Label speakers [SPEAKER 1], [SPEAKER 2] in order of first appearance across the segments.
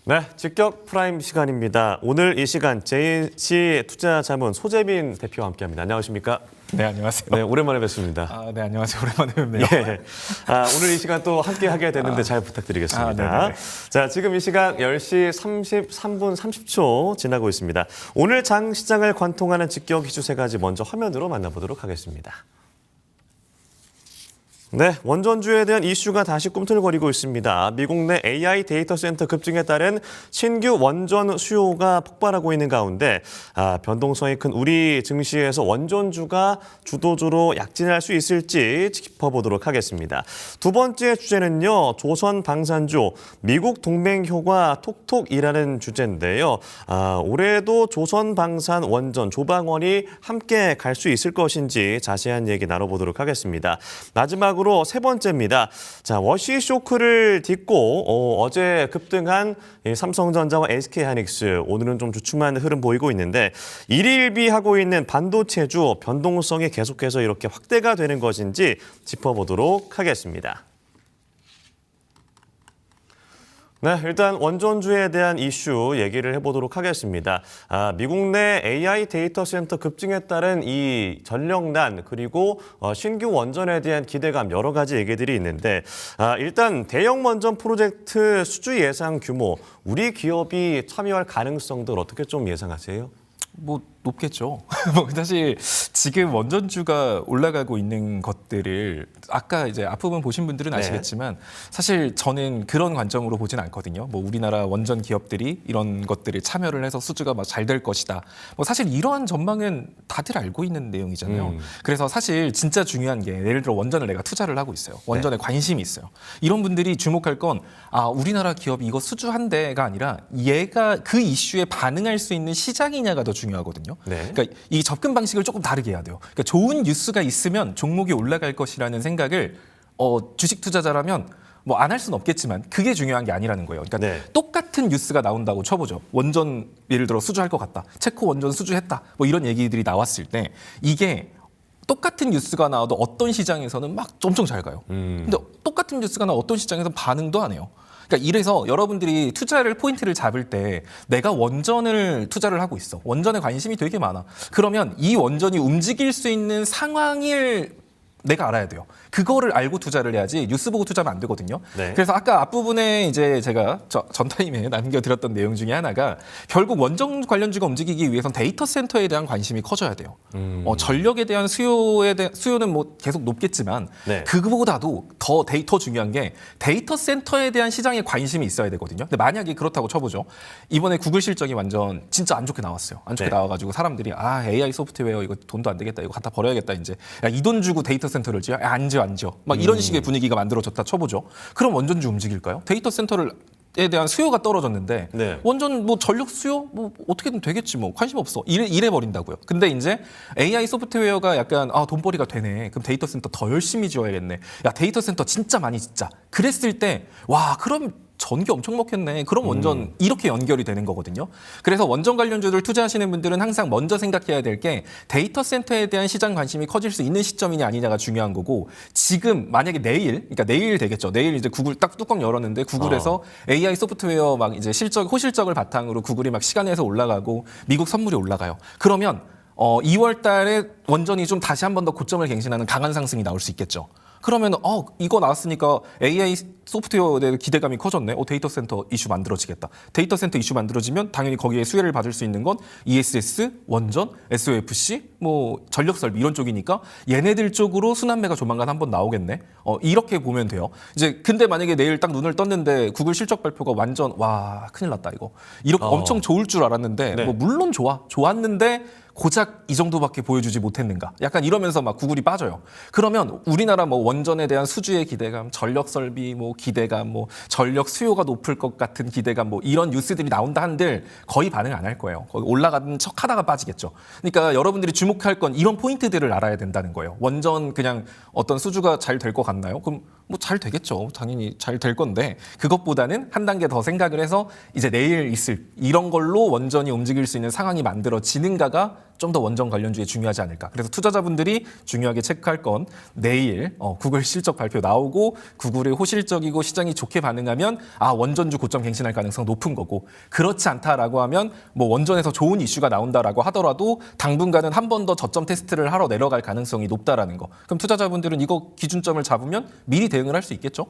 [SPEAKER 1] 네, 직격 프라임 시간입니다. 오늘 이 시간 JC 투자자문 소재빈 대표와 함께합니다. 안녕하십니까?
[SPEAKER 2] 네, 안녕하세요.
[SPEAKER 1] 네, 오랜만에 뵙습니다.
[SPEAKER 2] 네, 안녕하세요. 오랜만에 뵙네요.
[SPEAKER 1] 예. 오늘 이 시간 또 함께하게 됐는데 잘 부탁드리겠습니다.
[SPEAKER 2] 네네.
[SPEAKER 1] 자, 지금 이 시각 10시 33분 30초 지나고 있습니다. 오늘 장 시장을 관통하는 직격 이슈 세 가지 먼저 화면으로 만나보도록 하겠습니다. 네, 원전주에 대한 이슈가 다시 꿈틀거리고 있습니다. 미국 내 AI 데이터 센터 급증에 따른 신규 원전 수요가 폭발하고 있는 가운데 변동성이 큰 우리 증시에서 원전주가 주도주로 약진할 수 있을지 짚어보도록 하겠습니다. 두 번째 주제는요, 조선방산주, 미국 동맹효과 톡톡이라는 주제인데요. 올해도 조선방산 원전 조방원이 함께 갈 수 있을 것인지 자세한 얘기 나눠보도록 하겠습니다. 마지막으로 세 번째입니다. 자, 워시 쇼크를 딛고 어제 급등한 삼성전자와 SK하이닉스, 오늘은 좀 주춤한 흐름 보이고 있는데 일희일비하고 있는 반도체주 변동성이 계속해서 이렇게 확대가 되는 것인지 짚어보도록 하겠습니다. 네, 일단 원전주에 대한 이슈 얘기를 해보도록 하겠습니다. 미국 내 AI 데이터 센터 급증에 따른 이 전력난 그리고 신규 원전에 대한 기대감 여러 가지 얘기들이 있는데 일단 대형 원전 프로젝트 수주 예상 규모, 우리 기업이 참여할 가능성들 어떻게 좀 예상하세요?
[SPEAKER 2] 뭐 높겠죠. 사실 지금 원전주가 올라가고 있는 것들을 아까 이제 앞부분 보신 분들은 아시겠지만 사실 저는 그런 관점으로 보진 않거든요. 뭐 우리나라 원전 기업들이 이런 것들을 참여를 해서 수주가 막 잘 될 것이다. 뭐 사실 이러한 전망은 다들 알고 있는 내용이잖아요. 그래서 사실 진짜 중요한 게 예를 들어 원전을 내가 투자를 하고 있어요. 원전에 관심이 있어요. 이런 분들이 주목할 건 우리나라 기업이 이거 수주한대가 아니라 얘가 그 이슈에 반응할 수 있는 시장이냐가 더 중요하거든요.
[SPEAKER 1] 네.
[SPEAKER 2] 그러니까 이 접근 방식을 조금 다르게 해야 돼요. 그러니까 좋은 뉴스가 있으면 종목이 올라갈 것이라는 생각을 주식 투자자라면 뭐 안 할 수는 없겠지만 그게 중요한 게 아니라는 거예요. 그러니까 똑같은 뉴스가 나온다고 쳐보죠. 원전 예를 들어 수주할 것 같다. 체코 원전 수주했다. 뭐 이런 얘기들이 나왔을 때 이게 똑같은 뉴스가 나와도 어떤 시장에서는 막 엄청 잘 가요. 근데 똑같은 뉴스가 나와 어떤 시장에서는 반응도 안 해요. 그러니까 이래서 여러분들이 투자를 포인트를 잡을 때 내가 원전을 투자를 하고 있어. 원전에 관심이 되게 많아. 그러면 이 원전이 움직일 수 있는 상황을 내가 알아야 돼요. 그거를 알고 투자를 해야지 뉴스 보고 투자하면 안 되거든요. 네. 그래서 아까 앞부분에 이제 제가 전 타임에 남겨드렸던 내용 중에 하나가 결국 원전 관련주가 움직이기 위해선 데이터 센터에 대한 관심이 커져야 돼요. 전력에 대한 수요는 뭐 계속 높겠지만 그거보다도 더 중요한 게 데이터 센터에 대한 시장에 관심이 있어야 되거든요. 근데 만약에 그렇다고 쳐보죠. 이번에 구글 실적이 완전 진짜 안 좋게 나왔어요. 안 좋게 나와가지고 사람들이 AI 소프트웨어 이거 돈도 안 되겠다. 이거 갖다 버려야겠다. 이제 이 돈 주고 데이터 센터를 지어? 안 지어. 막 이런 식의 분위기가 만들어졌다 쳐보죠. 그럼 원전주 움직일까요? 데이터 센터에 대한 수요가 떨어졌는데 원전 뭐 전력 수요 뭐 어떻게든 되겠지 뭐 관심 없어 이래 버린다고요. 근데 이제 AI 소프트웨어가 약간 돈벌이가 되네. 그럼 데이터 센터 더 열심히 지어야겠네. 야 데이터 센터 진짜 많이 짓자. 그랬을 때 와 그럼 전기 엄청 먹겠네. 그럼 원전 이렇게 연결이 되는 거거든요. 그래서 원전 관련주들 투자하시는 분들은 항상 먼저 생각해야 될 게 데이터 센터에 대한 시장 관심이 커질 수 있는 시점이냐 아니냐가 중요한 거고 지금 만약에 그러니까 내일 되겠죠. 내일 이제 구글 딱 뚜껑 열었는데 구글에서 AI 소프트웨어 막 이제 호실적을 바탕으로 구글이 막 시간 내서 올라가고 미국 선물이 올라가요. 그러면 2월 달에 원전이 좀 다시 한 번 더 고점을 갱신하는 강한 상승이 나올 수 있겠죠. 그러면 이거 나왔으니까 AI 소프트웨어에 대한 기대감이 커졌네. 데이터 센터 이슈 만들어지겠다. 데이터 센터 이슈 만들어지면 당연히 거기에 수혜를 받을 수 있는 건 ESS, 원전, SOFC, 뭐 전력 설비 이런 쪽이니까 얘네들 쪽으로 순환매가 조만간 한번 나오겠네. 이렇게 보면 돼요. 이제 근데 만약에 내일 딱 눈을 떴는데 구글 실적 발표가 완전 와 큰일 났다 이거. 이렇게 엄청 좋을 줄 알았는데 뭐 물론 좋았는데 고작 이 정도밖에 보여주지 못했는가? 약간 이러면서 막 구글이 빠져요. 그러면 우리나라 뭐 원전에 대한 수주의 기대감, 전력 설비 뭐 기대감, 뭐 전력 수요가 높을 것 같은 기대감, 뭐 이런 뉴스들이 나온다 한들 거의 반응 안 할 거예요. 거기 올라가는 척하다가 빠지겠죠. 그러니까 여러분들이 주목할 건 이런 포인트들을 알아야 된다는 거예요. 원전 그냥 어떤 수주가 잘 될 것 같나요? 그럼 뭐 잘 되겠죠. 당연히 잘 될 건데 그것보다는 한 단계 더 생각을 해서 이제 내일 있을 이런 걸로 원전이 움직일 수 있는 상황이 만들어지는가가 좀 더 원전 관련주에 중요하지 않을까. 그래서 투자자분들이 중요하게 체크할 건 내일 구글 실적 발표 나오고 구글이 호실적이고 시장이 좋게 반응하면 원전주 고점 갱신할 가능성 높은 거고, 그렇지 않다라고 하면 뭐 원전에서 좋은 이슈가 나온다라고 하더라도 당분간은 한 번 더 저점 테스트를 하러 내려갈 가능성이 높다라는 거. 그럼 투자자분들은 이거 기준점을 잡으면 미리 대응을 할 수 있겠죠.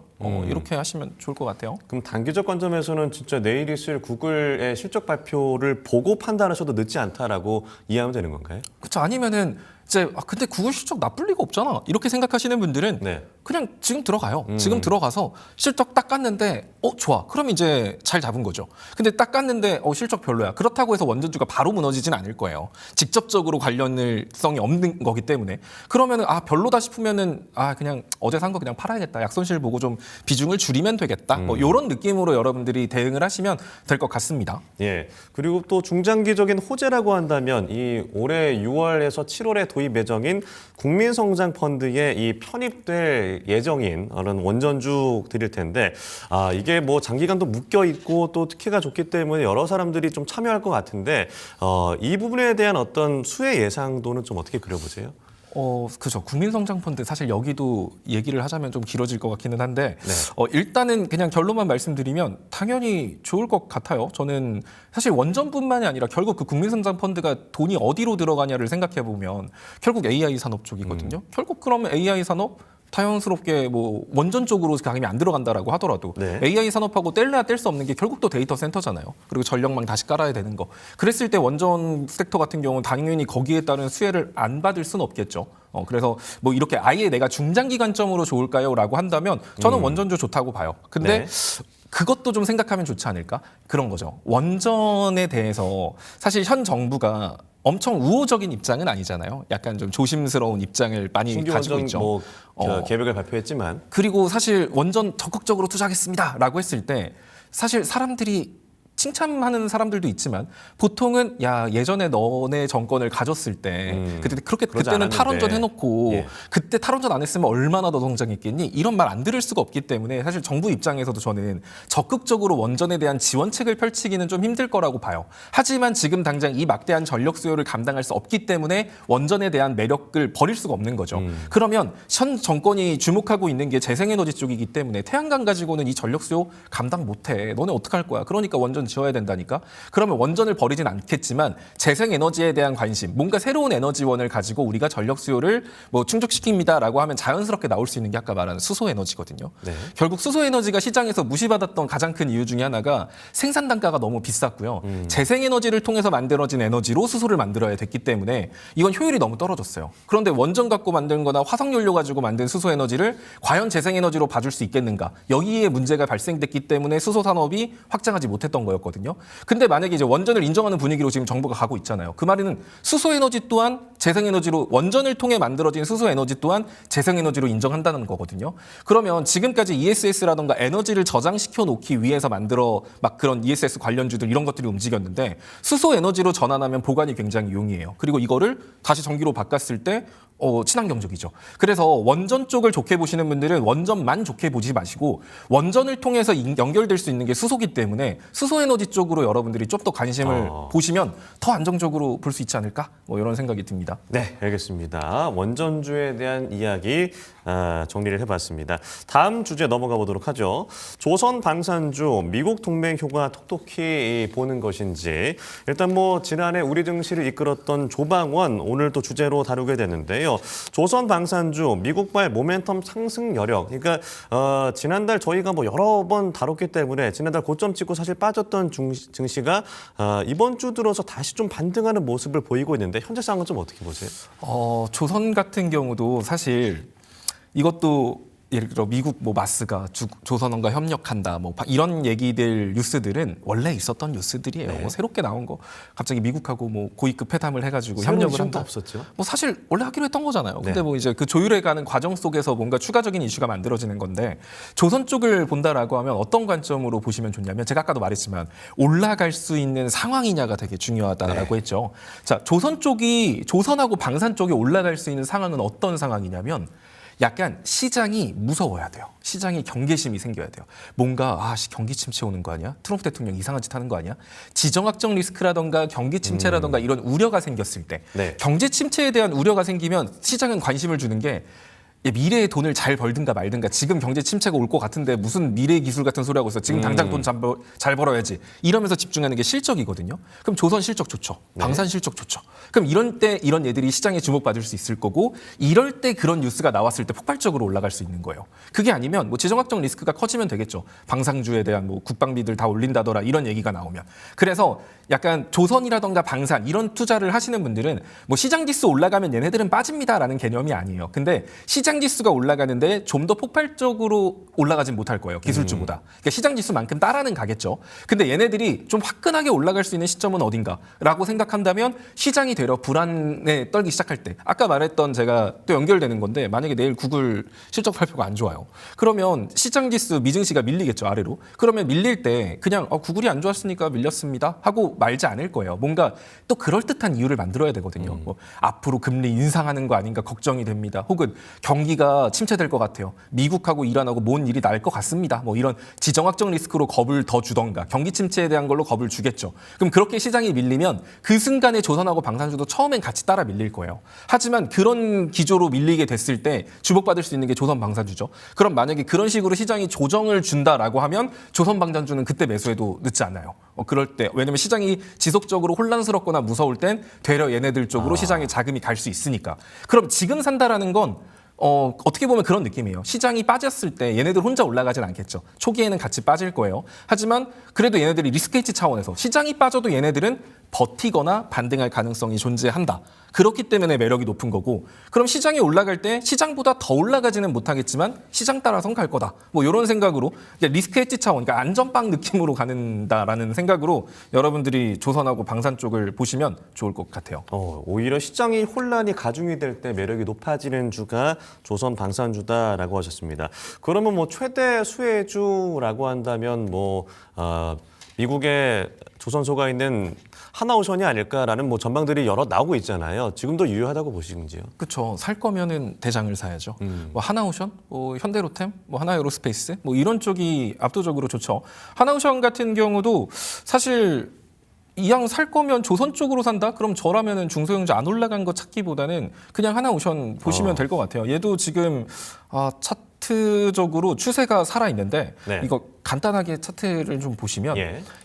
[SPEAKER 2] 이렇게 하시면 좋을 것 같아요.
[SPEAKER 1] 그럼 단기적 관점에서는 진짜 내일 있을 구글의 실적 발표를 보고 판단하셔도 늦지 않다라고 이해하면 되는 건가요?
[SPEAKER 2] 그렇죠. 아니면은 이제 근데 구글 실적 나쁠 리가 없잖아, 이렇게 생각하시는 분들은
[SPEAKER 1] 네.
[SPEAKER 2] 그냥 지금 들어가요. 지금 들어가서 실적 딱 깠는데 좋아. 그럼 이제 잘 잡은 거죠. 근데 딱 깠는데 실적 별로야. 그렇다고 해서 원전주가 바로 무너지진 않을 거예요. 직접적으로 관련성이 없는 거기 때문에. 그러면은 별로다 싶으면은 그냥 어제 산 거 그냥 팔아야겠다. 약손실 보고 좀 비중을 줄이면 되겠다. 뭐 이런 느낌으로 여러분들이 대응을 하시면 될 것 같습니다.
[SPEAKER 1] 예. 그리고 또 중장기적인 호재라고 한다면 이 올해 6월에서 7월에 도입 예정인 국민성장펀드에 이 편입될 예정인 그런 원전주들일 텐데 이게 뭐 장기간도 묶여 있고 또 특혜가 좋기 때문에 여러 사람들이 좀 참여할 것 같은데 이 부분에 대한 어떤 수혜 예상도는 좀 어떻게 그려보세요?
[SPEAKER 2] 그죠. 국민성장펀드 사실 여기도 얘기를 하자면 좀 길어질 것 같기는 한데
[SPEAKER 1] 네.
[SPEAKER 2] 일단은 그냥 결론만 말씀드리면 당연히 좋을 것 같아요. 저는 사실 원전뿐만이 아니라 결국 그 국민성장펀드가 돈이 어디로 들어가냐를 생각해 보면 결국 AI 산업 쪽이거든요. 결국 그러면 AI 산업 자연스럽게 뭐 원전 쪽으로 강림이 안 들어간다라고 하더라도
[SPEAKER 1] 네.
[SPEAKER 2] AI 산업하고 뗄래야 뗄 수 없는 게 결국 또 데이터 센터잖아요. 그리고 전력망 다시 깔아야 되는 거. 그랬을 때 원전 섹터 같은 경우는 당연히 거기에 따른 수혜를 안 받을 수는 없겠죠. 그래서 뭐 이렇게 아예 내가 중장기 관점으로 좋을까요?라고 한다면 저는 원전주 좋다고 봐요. 근데
[SPEAKER 1] 네.
[SPEAKER 2] 그것도 좀 생각하면 좋지 않을까? 그런 거죠. 원전에 대해서 사실 현 정부가 엄청 우호적인 입장은 아니잖아요. 약간 좀 조심스러운 입장을 많이
[SPEAKER 1] 신규
[SPEAKER 2] 가지고
[SPEAKER 1] 원전
[SPEAKER 2] 있죠.
[SPEAKER 1] 계획을 발표했지만
[SPEAKER 2] 그리고 사실 원전 적극적으로 투자하겠습니다라고 했을 때 사실 사람들이 칭찬하는 사람들도 있지만 보통은 예전에 너네 정권을 가졌을 때 그때는
[SPEAKER 1] 않았는데.
[SPEAKER 2] 탈원전 해놓고
[SPEAKER 1] 예.
[SPEAKER 2] 그때 탈원전 안 했으면 얼마나 더 성장했겠니? 이런 말 안 들을 수가 없기 때문에 사실 정부 입장에서도 저는 적극적으로 원전에 대한 지원책을 펼치기는 좀 힘들 거라고 봐요. 하지만 지금 당장 이 막대한 전력 수요를 감당할 수 없기 때문에 원전에 대한 매력을 버릴 수가 없는 거죠. 그러면 현 정권이 주목하고 있는 게 재생에너지 쪽이기 때문에 태양광 가지고는 이 전력 수요 감당 못해. 너네 어떡할 거야? 그러니까 원전 지어야 된다니까. 그러면 원전을 버리진 않겠지만 재생에너지에 대한 관심, 뭔가 새로운 에너지원을 가지고 우리가 전력 수요를 뭐 충족시킵니다라고 하면 자연스럽게 나올 수 있는 게 아까 말한 수소에너지거든요.
[SPEAKER 1] 네.
[SPEAKER 2] 결국 수소에너지가 시장에서 무시받았던 가장 큰 이유 중에 하나가 생산 단가가 너무 비쌌고요. 재생에너지를 통해서 만들어진 에너지로 수소를 만들어야 됐기 때문에 이건 효율이 너무 떨어졌어요. 그런데 원전 갖고 만든 거나 화석연료 가지고 만든 수소에너지를 과연 재생에너지로 봐줄 수 있겠는가? 여기에 문제가 발생됐기 때문에 수소 산업이 확장하지 못했던 거였거든요. 근데 만약에 이제 원전을 인정하는 분위기로 지금 정부가 가고 있잖아요. 그 말은 수소에너지 또한 재생에너지로 원전을 통해 만들어진 수소에너지 또한 재생에너지로 인정한다는 거거든요. 그러면 지금까지 ESS라던가 에너지를 저장시켜 놓기 위해서 만들어 막 그런 ESS 관련주들 이런 것들이 움직였는데 수소에너지로 전환하면 보관이 굉장히 용이해요. 그리고 이거를 다시 전기로 바꿨을 때 친환경적이죠. 그래서 원전 쪽을 좋게 보시는 분들은 원전만 좋게 보지 마시고 원전을 통해서 연결될 수 있는 게 수소기 때문에 수소에너지 쪽으로 여러분들이 좀 더 관심을 보시면 더 안정적으로 볼 수 있지 않을까? 뭐 이런 생각이 듭니다.
[SPEAKER 1] 네, 알겠습니다. 원전주에 대한 이야기 정리를 해봤습니다. 다음 주제 넘어가 보도록 하죠. 조선 방산주 미국 동맹 효과 톡톡히 보는 것인지 일단 뭐 지난해 우리 증시를 이끌었던 조방원 오늘 또 주제로 다루게 되는데요. 조선 방산주 미국발 모멘텀 상승 여력. 그러니까 지난달 저희가 뭐 여러 번 다뤘기 때문에 지난달 고점 찍고 사실 빠졌던 증시가 이번 주 들어서 다시 좀 반등하는 모습을 보이고 있는데 현재 상황은 좀 어떻게 보세요?
[SPEAKER 2] 조선 같은 경우도 사실 이것도 예를 들어 미국 뭐 마스가 조선원과 협력한다 뭐 이런 얘기들 뉴스들은 원래 있었던 뉴스들이에요.
[SPEAKER 1] 네.
[SPEAKER 2] 뭐 새롭게 나온 거 갑자기 미국하고 뭐 고위급 회담을 해가지고
[SPEAKER 1] 새로운
[SPEAKER 2] 협력을
[SPEAKER 1] 이슈는 또
[SPEAKER 2] 한다.
[SPEAKER 1] 없었죠.
[SPEAKER 2] 뭐 사실 원래 하기로 했던 거잖아요. 근데
[SPEAKER 1] 네.
[SPEAKER 2] 뭐 이제 그 조율해 가는 과정 속에서 뭔가 추가적인 이슈가 만들어지는 건데 조선 쪽을 본다라고 하면 어떤 관점으로 보시면 좋냐면 제가 아까도 말했지만 올라갈 수 있는 상황이냐가 되게 중요하다라고 했죠. 자, 조선 쪽이 조선하고 방산 쪽이 올라갈 수 있는 상황은 어떤 상황이냐면 약간 시장이 무서워야 돼요. 시장이 경계심이 생겨야 돼요. 뭔가 경기 침체 오는 거 아니야? 트럼프 대통령 이상한 짓 하는 거 아니야? 지정학적 리스크라던가 경기 침체라던가 이런 우려가 생겼을 때
[SPEAKER 1] 네.
[SPEAKER 2] 경제 침체에 대한 우려가 생기면 시장은 관심을 주는 게 미래에 돈을 잘 벌든가 말든가 지금 경제 침체가 올 것 같은데 무슨 미래 기술 같은 소리 하고 있어. 지금 당장 돈 잘 벌어야지. 이러면서 집중하는 게 실적이거든요. 그럼 조선 실적 좋죠. 방산 실적 좋죠. 그럼 이런 때 이런 얘들이 시장에 주목받을 수 있을 거고 이럴 때 그런 뉴스가 나왔을 때 폭발적으로 올라갈 수 있는 거예요. 그게 아니면 뭐 지정학적 리스크가 커지면 되겠죠. 방산주에 대한 뭐 국방비들 다 올린다더라 이런 얘기가 나오면. 그래서 약간 조선이라던가 방산 이런 투자를 하시는 분들은 뭐 시장 지수 올라가면 얘네들은 빠집니다라는 개념이 아니에요. 근데 시장 지수가 올라가는데 좀 더 폭발적으로 올라가진 못할 거예요. 기술주보다. 그러니까 시장 지수만큼 따라는 가겠죠. 근데 얘네들이 좀 화끈하게 올라갈 수 있는 시점은 어딘가라고 생각한다면 시장이 되려 불안에 떨기 시작할 때 아까 말했던 제가 또 연결되는 건데 만약에 내일 구글 실적 발표가 안 좋아요. 그러면 시장 지수 미증시가 밀리겠죠. 아래로. 그러면 밀릴 때 그냥 구글이 안 좋았으니까 밀렸습니다 하고 말지 않을 거예요. 뭔가 또 그럴듯한 이유를 만들어야 되거든요. 뭐 앞으로 금리 인상하는 거 아닌가 걱정이 됩니다. 혹은 경기가 침체될 것 같아요. 미국하고 이란하고 뭔 일이 날 것 같습니다. 뭐 이런 지정학적 리스크로 겁을 더 주던가 경기 침체에 대한 걸로 겁을 주겠죠. 그럼 그렇게 시장이 밀리면 그 순간에 조선하고 방산주도 처음엔 같이 따라 밀릴 거예요. 하지만 그런 기조로 밀리게 됐을 때 주목받을 수 있는 게 조선 방산주죠. 그럼 만약에 그런 식으로 시장이 조정을 준다라고 하면 조선 방산주는 그때 매수해도 늦지 않아요. 그럴 때 왜냐면 시장이 지속적으로 혼란스럽거나 무서울 땐 되려 얘네들 쪽으로 시장에 자금이 갈 수 있으니까. 그럼 지금 산다라는 건 어떻게 보면 그런 느낌이에요. 시장이 빠졌을 때 얘네들 혼자 올라가진 않겠죠. 초기에는 같이 빠질 거예요. 하지만 그래도 얘네들이 리스크 헤지 차원에서 시장이 빠져도 얘네들은 버티거나 반등할 가능성이 존재한다. 그렇기 때문에 매력이 높은 거고 그럼 시장이 올라갈 때 시장보다 더 올라가지는 못하겠지만 시장 따라선 갈 거다. 뭐 이런 생각으로 리스크 헤지 차원, 그러니까 안전빵 느낌으로 가는다라는 생각으로 여러분들이 조선하고 방산 쪽을 보시면 좋을 것 같아요.
[SPEAKER 1] 오히려 시장이 혼란이 가중이 될 때 매력이 높아지는 주가 조선 방산주다라고 하셨습니다. 그러면 뭐 최대 수혜주라고 한다면 미국의 조선소가 있는 하나오션이 아닐까라는 뭐 전망들이 여러 나오고 있잖아요. 지금도 유효하다고 보시는지요?
[SPEAKER 2] 그렇죠. 살 거면은 대장을 사야죠. 뭐 하나오션, 뭐 현대로템, 뭐 하나에어로스페이스, 뭐 이런 쪽이 압도적으로 좋죠. 하나오션 같은 경우도 사실 이왕 살 거면 조선 쪽으로 산다? 그럼 저라면은 중소형주 안 올라간 거 찾기보다는 그냥 하나오션 보시면 될 것 같아요. 얘도 지금 차트적으로 추세가 살아 있는데
[SPEAKER 1] 네.
[SPEAKER 2] 이거 간단하게 차트를 좀 보시면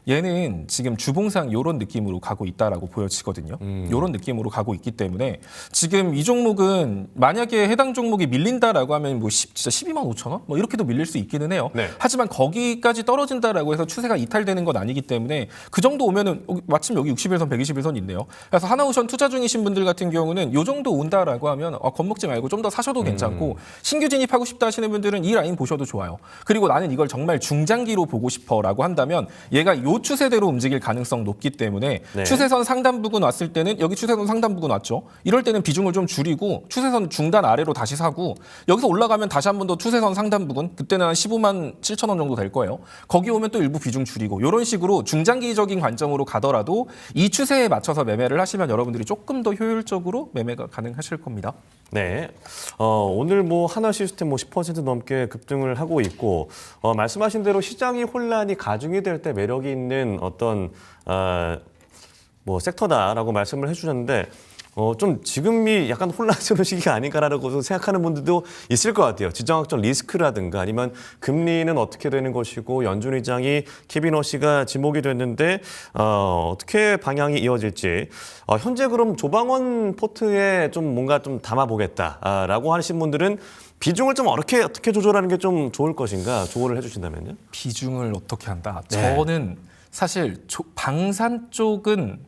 [SPEAKER 2] 얘는 지금 주봉상 이런 느낌으로 가고 있다라고 보여지거든요. 이런 느낌으로 가고 있기 때문에 지금 이 종목은 만약에 해당 종목이 밀린다라고 하면 뭐 진짜 12만 5천 원? 뭐 이렇게도 밀릴 수 있기는 해요.
[SPEAKER 1] 네.
[SPEAKER 2] 하지만 거기까지 떨어진다라고 해서 추세가 이탈되는 건 아니기 때문에 그 정도 오면은 마침 여기 61선, 121선 있네요. 그래서 하나오션 투자 중이신 분들 같은 경우는 이 정도 온다라고 하면 겁먹지 말고 좀 더 사셔도 괜찮고 신규 진입하고 싶다 하시는 분들은 이 라인 보셔도 좋아요. 그리고 나는 이걸 정말 중장기로 보고 싶어라고 한다면 얘가 이 추세대로 움직일 가능성 높기 때문에 추세선 상단 부근 왔을 때는 여기 추세선 상단 부근 왔죠. 이럴 때는 비중을 좀 줄이고 추세선 중단 아래로 다시 사고 여기서 올라가면 다시 한 번 더 추세선 상단 부근 그때는 한 15만 7천 원 정도 될 거예요. 거기 오면 또 일부 비중 줄이고 이런 식으로 중장기적인 관점으로 가더라도 이 추세에 맞춰서 매매를 하시면 여러분들이 조금 더 효율적으로 매매가 가능하실 겁니다.
[SPEAKER 1] 네. 오늘 하나 시스템 10% 넘게 급등을 하고 있고, 말씀하신 대로 시장이 혼란이 가중이 될 때 매력이 있는 어떤, 섹터다라고 말씀을 해주셨는데, 좀 지금이 약간 혼란스러운 시기가 아닌가라고 생각하는 분들도 있을 것 같아요. 지정학적 리스크라든가 아니면 금리는 어떻게 되는 것이고 연준 의장이 케빈 허시가 지목이 됐는데 어떻게 방향이 이어질지 현재 그럼 조방원 포트에 좀 뭔가 좀 담아보겠다라고 하신 분들은 비중을 좀 어떻게 조절하는 게 좀 좋을 것인가 조언을 해주신다면요?
[SPEAKER 2] 비중을 어떻게 한다?
[SPEAKER 1] 네.
[SPEAKER 2] 저는 사실 방산 쪽은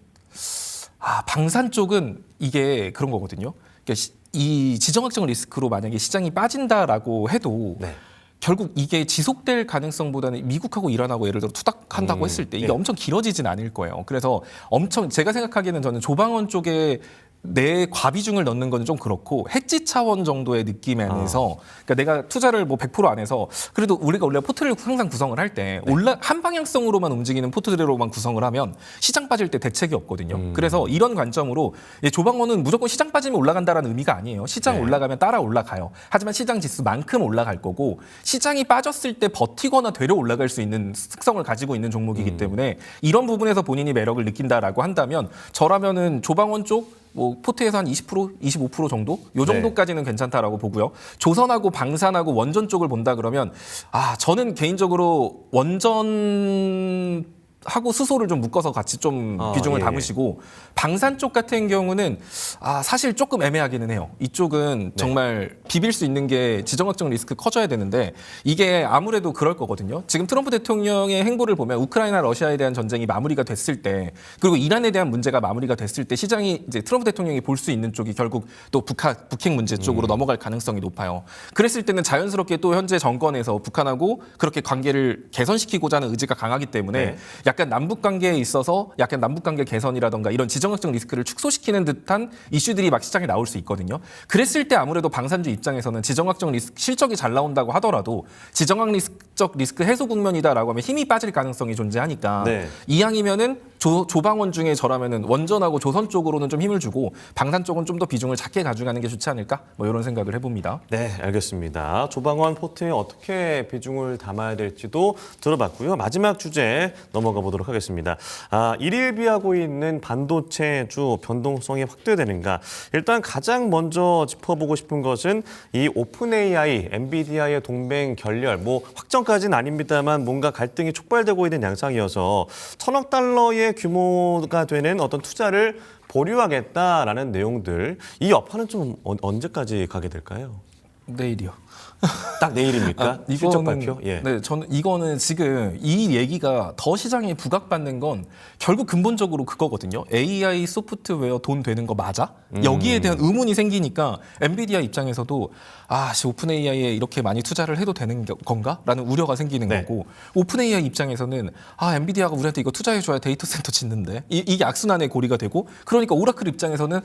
[SPEAKER 2] 이게 그런 거거든요. 그러니까 이 지정학적 리스크로 만약에 시장이 빠진다라고 해도 결국 이게 지속될 가능성보다는 미국하고 이란하고 예를 들어 투닥한다고 했을 때 이게 엄청 길어지진 않을 거예요. 그래서 엄청 제가 생각하기에는 저는 조방원 쪽에 내 과비중을 넣는 건 좀 그렇고 해지 차원 정도의 느낌 안에서 그러니까 내가 투자를 뭐 100% 안 해서 그래도 우리가 원래 포트를 항상 구성을 할 때 한 방향성으로만 움직이는 포트들로만 구성을 하면 시장 빠질 때 대책이 없거든요. 그래서 이런 관점으로 조방원은 무조건 시장 빠지면 올라간다라는 의미가 아니에요. 시장 올라가면 따라 올라가요. 하지만 시장 지수만큼 올라갈 거고 시장이 빠졌을 때 버티거나 되려 올라갈 수 있는 특성을 가지고 있는 종목이기 때문에 이런 부분에서 본인이 매력을 느낀다라고 한다면 저라면은 조방원 쪽 뭐 포트에서 한 20%, 25% 정도? 요 정도까지는 괜찮다라고 보고요. 조선하고 방산하고 원전 쪽을 본다 그러면 저는 개인적으로 원전 하고 수소를 좀 묶어서 같이 좀 비중을 담으시고 방산 쪽 같은 경우는 사실 조금 애매하기는 해요. 이쪽은 정말 비빌 수 있는 게 지정학적 리스크 커져야 되는데 이게 아무래도 그럴 거거든요. 지금 트럼프 대통령의 행보를 보면 우크라이나 러시아에 대한 전쟁이 마무리가 됐을 때 그리고 이란에 대한 문제가 마무리가 됐을 때 시장이 이제 트럼프 대통령이 볼 수 있는 쪽이 결국 또 북핵 문제 쪽으로 넘어갈 가능성이 높아요. 그랬을 때는 자연스럽게 또 현재 정권에서 북한하고 그렇게 관계를 개선시키고자 하는 의지가 강하기 때문에 약간 남북 관계에 있어서 약간 남북 관계 개선이라던가 이런 지정학적 리스크를 축소시키는 듯한 이슈들이 막 시장에 나올 수 있거든요. 그랬을 때 아무래도 방산주 입장에서는 지정학적 리스크 실적이 잘 나온다고 하더라도 지정학적 리스크 해소 국면이다라고 하면 힘이 빠질 가능성이 존재하니까 이왕이면은 조방원 중에 저라면은 원전하고 조선 쪽으로는 좀 힘을 주고 방산 쪽은 좀 더 비중을 작게 가져가는 게 좋지 않을까? 뭐 이런 생각을 해봅니다.
[SPEAKER 1] 네, 알겠습니다. 조방원 포트에 어떻게 비중을 담아야 될지도 들어봤고요. 마지막 주제 넘어가 보도록 하겠습니다. 일일비하고 있는 반도체주 변동성이 확대되는가? 일단 가장 먼저 짚어보고 싶은 것은 이 오픈 AI, 엔비디아의 동맹 결렬, 뭐 확정까지는 아닙니다만 뭔가 갈등이 촉발되고 있는 양상이어서 1,000억 달러의 규모가 되는 어떤 투자를 보류하겠다라는 내용들. 이 여파는 좀 언제까지 가게 될까요?
[SPEAKER 2] 내일이요.
[SPEAKER 1] 딱 내일입니까? 실적 발표?
[SPEAKER 2] 네, 저는 이거는 지금 이 얘기가 더 시장에 부각받는 건 결국 근본적으로 그거거든요. AI 소프트웨어 돈 되는 거 맞아? 여기에 대한 의문이 생기니까 엔비디아 입장에서도 오픈 AI에 이렇게 많이 투자를 해도 되는 건가? 라는 우려가 생기는 거고 오픈 AI 입장에서는 엔비디아가 우리한테 이거 투자해줘야 데이터 센터 짓는데 이게 악순환의 고리가 되고 그러니까 오라클 입장에서는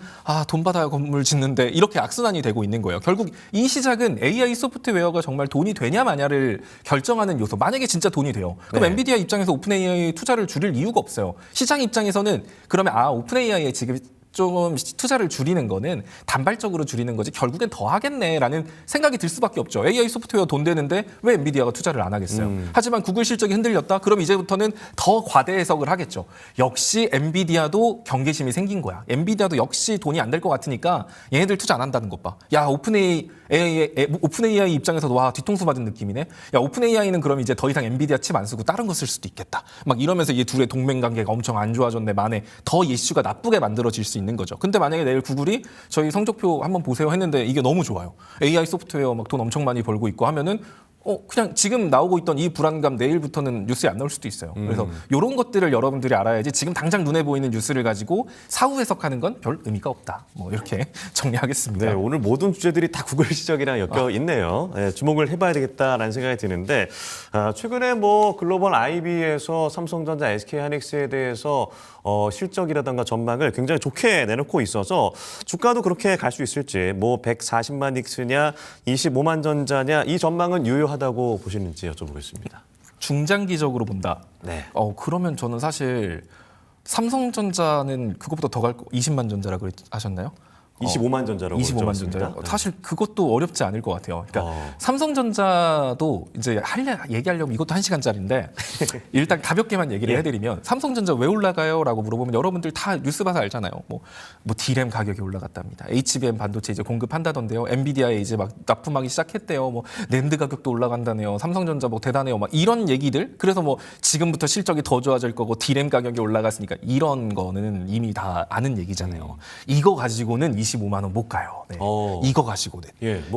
[SPEAKER 2] 돈 받아야 건물 짓는데 이렇게 악순환이 되고 있는 거예요. 결국 이 시작은 AI 소프트웨어가 정말 돈이 되냐 마냐를 결정하는 요소. 만약에 진짜 돈이 돼요. 그럼 엔비디아 입장에서 오픈 AI 투자를 줄일 이유가 없어요. 시장 입장에서는 그러면 오픈 AI에 지금 좀 투자를 줄이는 거는 단발적으로 줄이는 거지 결국엔 더 하겠네라는 생각이 들 수밖에 없죠. AI 소프트웨어 돈 되는데 왜 엔비디아가 투자를 안 하겠어요. 하지만 구글 실적이 흔들렸다? 그럼 이제부터는 더 과대 해석을 하겠죠. 역시 엔비디아도 경계심이 생긴 거야. 엔비디아도 역시 돈이 안 될 것 같으니까 얘네들 투자 안 한다는 것 봐. 야, 오픈 AI 입장에서도 뒤통수 맞은 느낌이네. 야, 오픈 AI는 그럼 이제 더 이상 엔비디아 칩 안 쓰고 다른 거 쓸 수도 있겠다. 막 이러면서 이 둘의 동맹 관계가 엄청 안 좋아졌네. 만에 더 이슈가 나쁘게 만들어질 수 있는 거죠. 근데 만약에 내일 구글이 저희 성적표 한번 보세요 했는데 이게 너무 좋아요. AI 소프트웨어 막 돈 엄청 많이 벌고 있고 하면은 그냥 지금 나오고 있던 이 불안감 내일부터는 뉴스에 안 나올 수도 있어요. 그래서 이런 것들을 여러분들이 알아야지 지금 당장 눈에 보이는 뉴스를 가지고 사후 해석하는 건 별 의미가 없다. 뭐 이렇게 정리하겠습니다.
[SPEAKER 1] 네, 오늘 모든 주제들이 다 구글 시적이랑 엮여 있네요. 네, 주목을 해봐야 되겠다라는 생각이 드는데 최근에 뭐 글로벌 IB에서 삼성전자, SK하이닉스에 대해서 실적이라든가 전망을 굉장히 좋게 내놓고 있어서 주가도 그렇게 갈 수 있을지 뭐 140만 닉스냐 25만 전자냐 이 전망은 유효하다고 보시는지 여쭤보겠습니다.
[SPEAKER 2] 중장기적으로 본다.
[SPEAKER 1] 네.
[SPEAKER 2] 그러면 저는 사실 삼성전자는 그것보다 더 갈 거 20만 전자라 하셨나요?
[SPEAKER 1] 25만 전자라고
[SPEAKER 2] 25만 전자요. 사실 그것도 어렵지 않을 것 같아요. 그러니까 삼성전자도 이제 얘기하려면 이것도 1시간짜리인데 일단 가볍게만 얘기를 해드리면 삼성전자 왜 올라가요?라고 물어보면 여러분들 다 뉴스 봐서 알잖아요. 뭐 D램 가격이 올라갔답니다. HBM 반도체 이제 공급한다던데요. 엔비디아에 이제 막 납품하기 시작했대요. 뭐 낸드 가격도 올라간다네요. 삼성전자 뭐 대단해요. 막 이런 얘기들. 그래서 뭐 지금부터 실적이 더 좋아질 거고 D램 가격이 올라갔으니까 이런 거는 이미 다 아는 얘기잖아요. 이거 가지고는 25만 원 못 가요. 네. 이거 가지고는.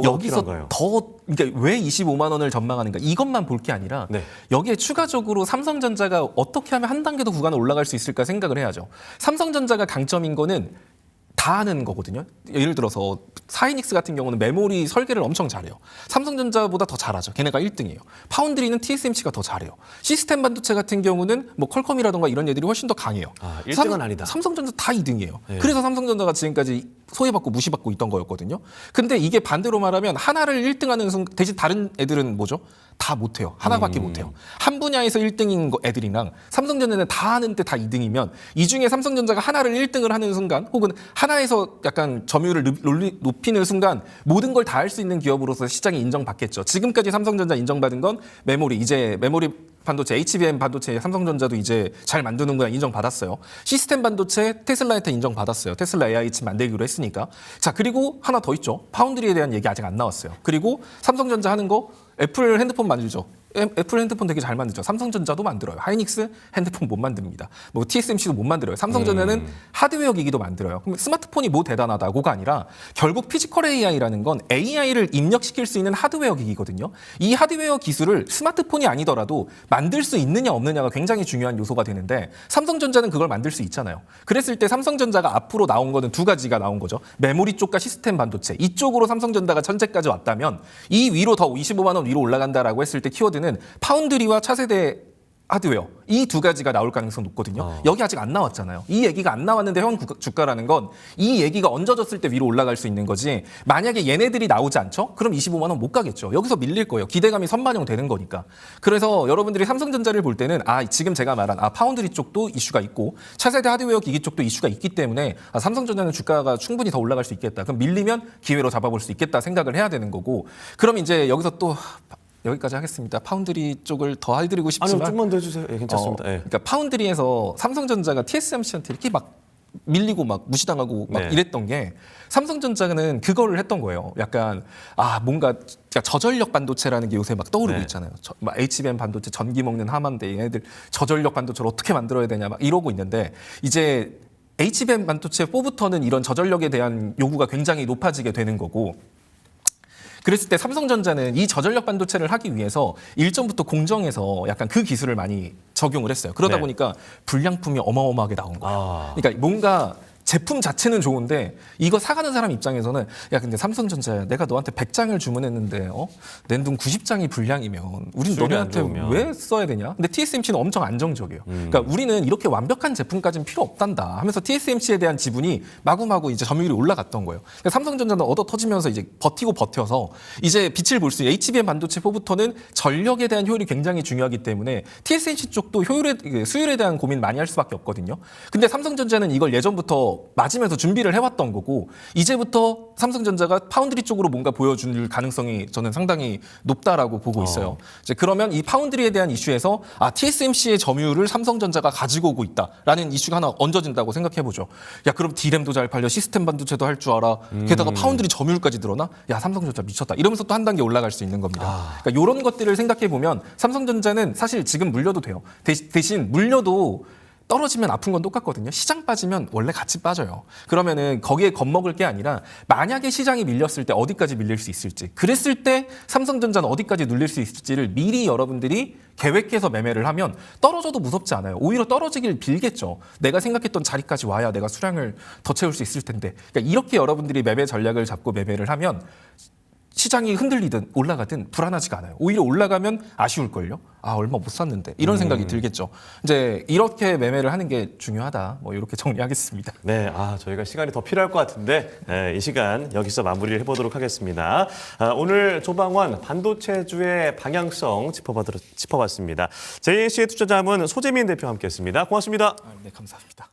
[SPEAKER 2] 여기서 더 그러니까 왜 25만 원을 전망하는가 이것만 볼 게 아니라 여기에 추가적으로 삼성전자가 어떻게 하면 한 단계 더 구간을 올라갈 수 있을까 생각을 해야죠. 삼성전자가 강점인 거는 다 하는 거거든요. 예를 들어서 사이닉스 같은 경우는 메모리 설계를 엄청 잘해요. 삼성전자보다 더 잘하죠. 걔네가 1등이에요. 파운드리는 TSMC가 더 잘해요. 시스템 반도체 같은 경우는 뭐 퀄컴이라던가 이런 애들이 훨씬 더 강해요.
[SPEAKER 1] 1등은 아니다.
[SPEAKER 2] 삼성전자 다 2등이에요.
[SPEAKER 1] 네.
[SPEAKER 2] 그래서 삼성전자가 지금까지 소외받고 무시받고 있던 거였거든요. 근데 이게 반대로 말하면 하나를 1등하는 순간 대신 다른 애들은 뭐죠? 다 못해요. 하나밖에 못해요. 한 분야에서 1등인 애들이랑 삼성전자는 다 하는데 다 2등이면 이 중에 삼성전자가 하나를 1등을 하는 순간 혹은 하나에서 약간 점유율을 높이는 순간 모든 걸 다 할 수 있는 기업으로서 시장이 인정받겠죠. 지금까지 삼성전자 인정받은 건 메모리, 이제 메모리 반도체, HBM 반도체 삼성전자도 이제 잘 만드는구나 인정받았어요. 시스템 반도체 테슬라한테 인정받았어요. 테슬라 AI 칩 만들기로 했으니까. 자, 그리고 하나 더 있죠. 파운드리에 대한 얘기 아직 안 나왔어요. 그리고 삼성전자 하는 거 애플 핸드폰 만들죠. 애플 핸드폰 되게 잘 만들죠. 삼성전자도 만들어요. 하이닉스 핸드폰 못 만듭니다. 뭐 TSMC도 못 만들어요. 삼성전자는 하드웨어 기기도 만들어요. 그럼 스마트폰이 뭐 대단하다고가 아니라 결국 피지컬 AI라는 건 AI를 입력시킬 수 있는 하드웨어 기기거든요. 이 하드웨어 기술을 스마트폰이 아니더라도 만들 수 있느냐 없느냐가 굉장히 중요한 요소가 되는데 삼성전자는 그걸 만들 수 있잖아요. 그랬을 때 삼성전자가 앞으로 나온 거는 두 가지가 나온 거죠. 메모리 쪽과 시스템 반도체. 이쪽으로 삼성전자가 천재까지 왔다면 이 위로 더 25만 원 위로 올라간다라고 했을 때 키워드는 파운드리와 차세대 하드웨어 이 두 가지가 나올 가능성이 높거든요. 여기 아직 안 나왔잖아요. 이 얘기가 안 나왔는데 현 주가라는 건 이 얘기가 얹어졌을 때 위로 올라갈 수 있는 거지. 만약에 얘네들이 나오지 않죠? 그럼 25만 원 못 가겠죠. 여기서 밀릴 거예요. 기대감이 선반영되는 거니까. 그래서 여러분들이 삼성전자를 볼 때는 지금 제가 말한 파운드리 쪽도 이슈가 있고 차세대 하드웨어 기기 쪽도 이슈가 있기 때문에 삼성전자는 주가가 충분히 더 올라갈 수 있겠다. 그럼 밀리면 기회로 잡아볼 수 있겠다 생각을 해야 되는 거고. 그럼 이제 여기서 또 여기까지 하겠습니다. 파운드리 쪽을 더 해드리고 싶지만
[SPEAKER 1] 아니요, 좀만 더 해주세요. 예, 괜찮습니다. 예.
[SPEAKER 2] 그러니까 파운드리에서 삼성전자가 TSMC한테 이렇게 막 밀리고 막 무시당하고 막
[SPEAKER 1] 네.
[SPEAKER 2] 이랬던 게 삼성전자는 그거를 했던 거예요. 약간 뭔가 저전력 반도체라는 게 요새 막 떠오르고
[SPEAKER 1] 네.
[SPEAKER 2] 있잖아요. 막 HBM 반도체 전기 먹는 하만데 얘네들 저전력 반도체를 어떻게 만들어야 되냐 막 이러고 있는데 이제 HBM 반도체 4부터는 이런 저전력에 대한 요구가 굉장히 높아지게 되는 거고 그랬을 때 삼성전자는 이 저전력 반도체를 하기 위해서 일전부터 공정에서 약간 그 기술을 많이 적용을 했어요. 그러다
[SPEAKER 1] 네.
[SPEAKER 2] 보니까 불량품이 어마어마하게 나온 거예요. 그러니까 뭔가 제품 자체는 좋은데 이거 사가는 사람 입장에서는 야 근데 삼성전자야 내가 너한테 100장을 주문했는데 낸돈 90장이 불량이면 우린
[SPEAKER 1] 수율이 안
[SPEAKER 2] 너네한테
[SPEAKER 1] 좋으면.
[SPEAKER 2] 왜 써야 되냐? 근데 TSMC는 엄청 안정적이에요. 그러니까 우리는 이렇게 완벽한 제품까지는 필요 없단다 하면서 TSMC에 대한 지분이 마구마구 이제 점유율이 올라갔던 거예요. 그러니까 삼성전자는 얻어 터지면서 이제 버텨서 이제 빛을 볼 수 있는 HBM 반도체 4부터는 전력에 대한 효율이 굉장히 중요하기 때문에 TSMC 쪽도 수율에 대한 고민 많이 할 수밖에 없거든요. 근데 삼성전자는 이걸 예전부터 맞으면서 준비를 해왔던 거고 이제부터 삼성전자가 파운드리 쪽으로 뭔가 보여줄 가능성이 저는 상당히 높다라고 보고 있어요. 이제 그러면 이 파운드리에 대한 이슈에서 TSMC의 점유율을 삼성전자가 가지고 오고 있다라는 이슈가 하나 얹어진다고 생각해보죠. 야 그럼 D램도 잘 팔려 시스템 반도체도 할 줄 알아. 게다가 파운드리 점유율까지 늘어나? 야 삼성전자 미쳤다. 이러면서 또 한 단계 올라갈 수 있는 겁니다. 그러니까 이런 것들을 생각해보면 삼성전자는 사실 지금 물려도 돼요. 대신 물려도 떨어지면 아픈 건 똑같거든요. 시장 빠지면 원래 같이 빠져요. 그러면은 거기에 겁먹을 게 아니라 만약에 시장이 밀렸을 때 어디까지 밀릴 수 있을지 그랬을 때 삼성전자는 어디까지 눌릴 수 있을지를 미리 여러분들이 계획해서 매매를 하면 떨어져도 무섭지 않아요. 오히려 떨어지길 빌겠죠. 내가 생각했던 자리까지 와야 내가 수량을 더 채울 수 있을 텐데. 그러니까 이렇게 여러분들이 매매 전략을 잡고 매매를 하면 시장이 흔들리든 올라가든 불안하지가 않아요. 오히려 올라가면 아쉬울걸요. 얼마 못 샀는데 이런 생각이 들겠죠. 이제 이렇게 매매를 하는 게 중요하다. 이렇게 정리하겠습니다.
[SPEAKER 1] 네, 저희가 시간이 더 필요할 것 같은데 이 시간 여기서 마무리를 해보도록 하겠습니다. 오늘 조방원 반도체주의 방향성 짚어봤습니다. JNC의 투자자문 소재민 대표와 함께했습니다. 고맙습니다.
[SPEAKER 2] 네, 감사합니다.